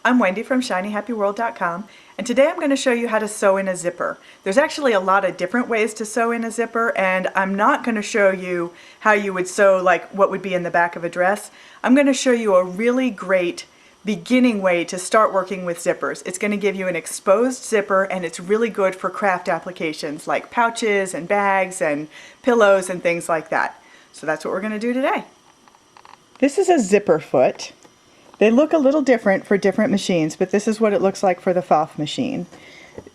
I'm Wendy from ShinyHappyWorld.com, and today I'm going to show you how to sew in a zipper. There's actually a lot of different ways to sew in a zipper, and I'm not going to show you how you would sew like what would be in the back of a dress. I'm going to show you a really great beginning way to start working with zippers. It's going to give you an exposed zipper, and it's really good for craft applications like pouches and bags and pillows and things like that. So that's what we're going to do today. This is a zipper foot. They look a little different for different machines, but this is what it looks like for the Pfaff machine.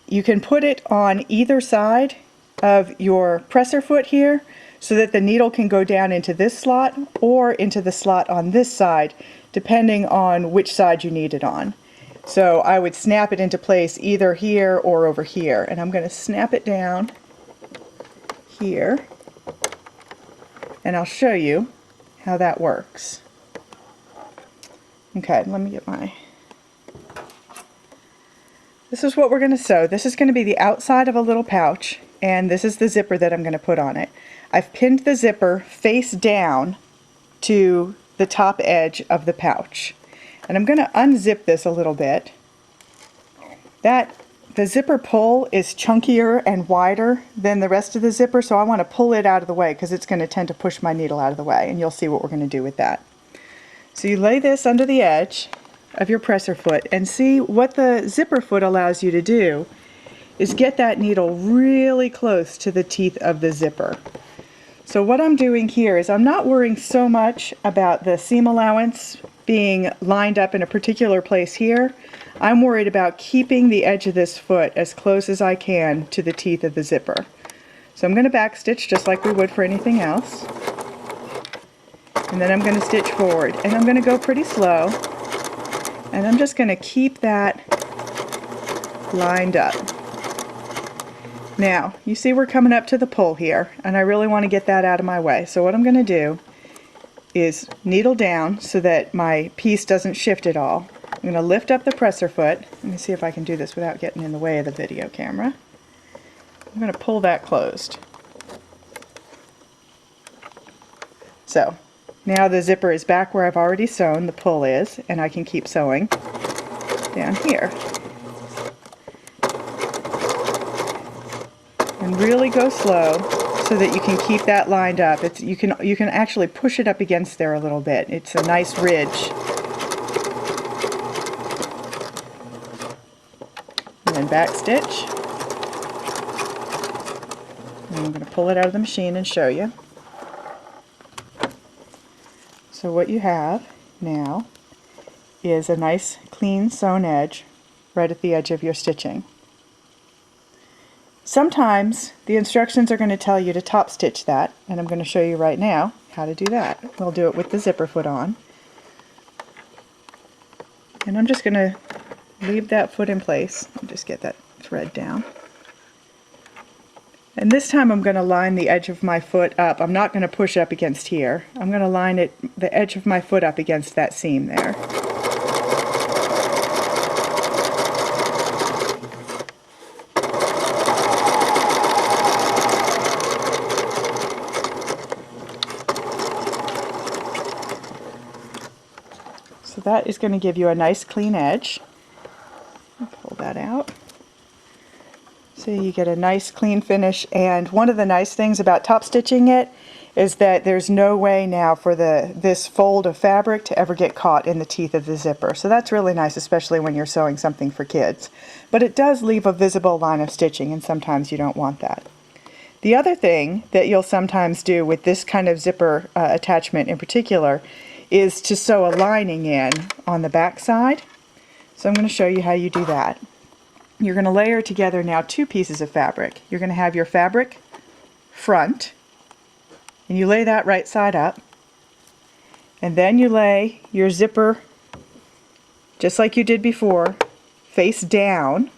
You can put it on either side of your presser foot here so that the needle can go down into this slot or into the slot on this side, depending on which side you need it on. So I would snap it into place either here or over here, and I'm going to snap it down here, and I'll show you how that works. Okay, let me get this is what we're going to sew. This is going to be the outside of a little pouch, and this is the zipper that I'm going to put on it. I've pinned the zipper face down to the top edge of the pouch. And I'm going to unzip this a little bit. The zipper pull is chunkier and wider than the rest of the zipper, so I want to pull it out of the way because it's going to tend to push my needle out of the way, and you'll see what we're going to do with that. So you lay this under the edge of your presser foot, and see what the zipper foot allows you to do is get that needle really close to the teeth of the zipper. So what I'm doing here is I'm not worrying so much about the seam allowance being lined up in a particular place here. I'm worried about keeping the edge of this foot as close as I can to the teeth of the zipper. So I'm going to back stitch just like we would for anything else. And then I'm going to stitch forward, and I'm going to go pretty slow, and I'm just going to keep that lined up. Now you see we're coming up to the pull here, and I really want to get that out of my way. So what I'm going to do is needle down so that my piece doesn't shift at all. I'm going to lift up the presser foot. Let me see if I can do this without getting in the way of the video camera. I'm going to pull that closed. So now the zipper is back where I've already sewn, the pull is, and I can keep sewing down here. And really go slow so that you can keep that lined up. You can actually push it up against there a little bit. It's a nice ridge. And then back stitch. And I'm going to pull it out of the machine and show you. So what you have now is a nice clean sewn edge right at the edge of your stitching. Sometimes the instructions are going to tell you to top stitch that, and I'm going to show you right now how to do that. We'll do it with the zipper foot on. And I'm just going to leave that foot in place. I'll just get that thread down. And this time I'm going to line the edge of my foot up. I'm not going to push up against here. I'm going to line the edge of my foot up against that seam there. So that is going to give you a nice clean edge. I'll pull that out. So you get a nice clean finish, and one of the nice things about top stitching it is that there's no way now for this fold of fabric to ever get caught in the teeth of the zipper. So that's really nice, especially when you're sewing something for kids. But it does leave a visible line of stitching, and sometimes you don't want that. The other thing that you'll sometimes do with this kind of zipper attachment in particular is to sew a lining in on the back side. So I'm going to show you how you do that. You're going to layer together now two pieces of fabric. You're going to have your fabric front, and you lay that right side up, and then you lay your zipper just like you did before, face down.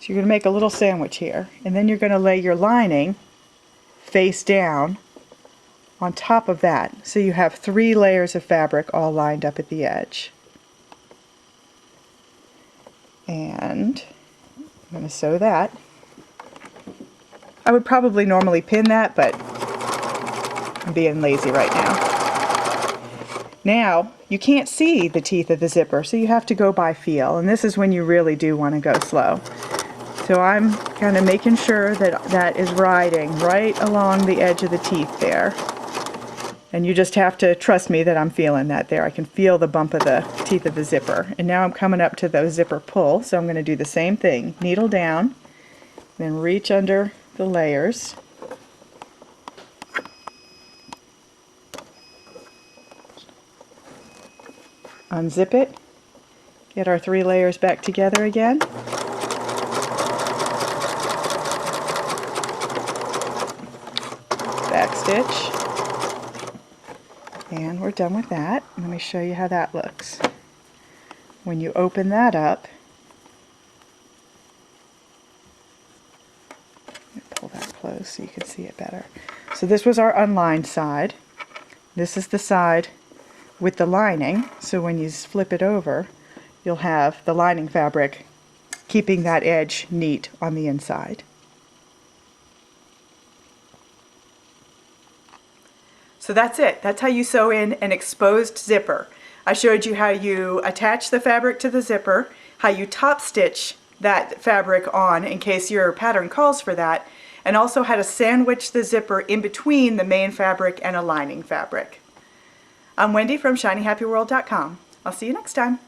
So you're going to make a little sandwich here, and then you're going to lay your lining face down on top of that. So you have 3 layers of fabric all lined up at the edge. And I'm going to sew that. I would probably normally pin that, but I'm being lazy right now. Now you can't see the teeth of the zipper, so you have to go by feel, and this is when you really do want to go slow. So I'm kind of making sure that that is riding right along the edge of the teeth there. And you just have to trust me that I'm feeling that there. I can feel the bump of the teeth of the zipper. And now I'm coming up to the zipper pull, so I'm going to do the same thing. Needle down, then reach under the layers. Unzip it. Get our 3 layers back together again. Back stitch. And we're done with that. Let me show you how that looks. When you open that up, let me pull that close so you can see it better. So this was our unlined side. This is the side with the lining, so when you flip it over, you'll have the lining fabric keeping that edge neat on the inside. So that's it. That's how you sew in an exposed zipper. I showed you how you attach the fabric to the zipper, how you top stitch that fabric on in case your pattern calls for that, and also how to sandwich the zipper in between the main fabric and a lining fabric. I'm Wendy from ShinyHappyWorld.com. I'll see you next time.